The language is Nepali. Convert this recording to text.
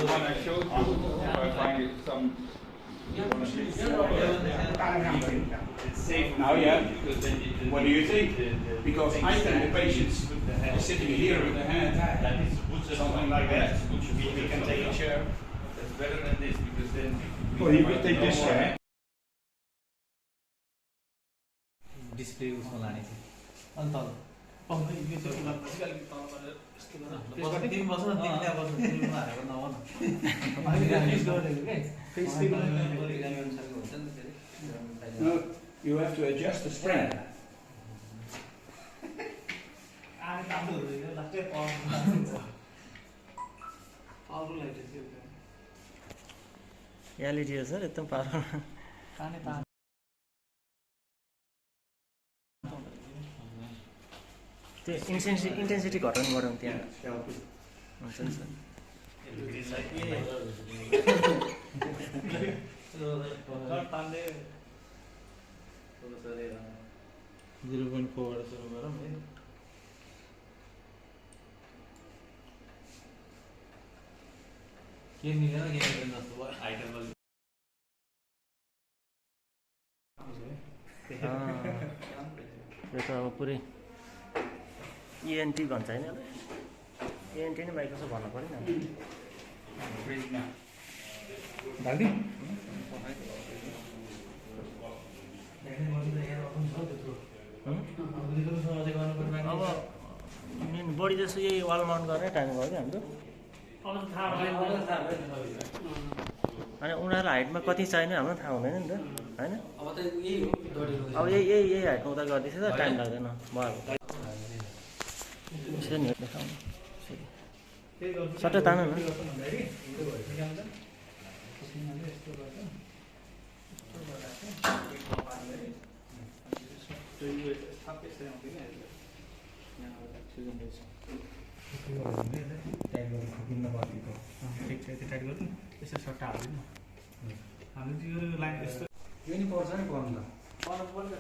the one I showed you. If I find it some. It's safe now, yeah. Because then What do you think? Because I think the patients are sitting here with the hand, something like that. We can take a chair. That's better than this because then. Oh, you can take this chair. Display उसमा लाने थियो अनि तल पम्पै यो चाहिँ उला पछि अलिकति तल गरेर यस्तो गरेर तिमी बस्न तिमी त्यहाँ बस्न तिमी हारेको नभन अहिले फिक्स गरेको के फिक्स गरिराख्ने अनुसारको हुन्छ नि फेरि No, you have to adjust the spring. आले तान्नुहरु यो लास्टै पावरफुल लाइट थियो एलईडी हो सर एकदम पावरफुल ताने तान त्यो इन्टेन्सिटी घटाउनु बढाउनु त्यहाँ हुन्छ नि सर तान्ने 0.4 बाट सुरु गरौँ है के मिलेन के मिलेन जस्तो भयो आइटम यो त अब पुरै ENT भन्छ हैन ENT नै माइक्रोस्कोप भन्नु पर्यो नि दादी अब मेन बढी जस्तो यही वाल माउन्ट गर्ने टाइम गयो कि हाम्रो अनि उनीहरूको हाइटमा कति चाहिने हाम्रो थाहा हुँदैन नि त हैन अब यही हाइटमा उता गर्दैछ त टाइम लाग्दैन भयो यसो नि देखाउनु सट्टै तान्नु न टाइट गर्नु यसो सट्टा हाल्दैन हामी त्यो लाइन यस्तो यो नि पर्छ नि पर्नु पर्छ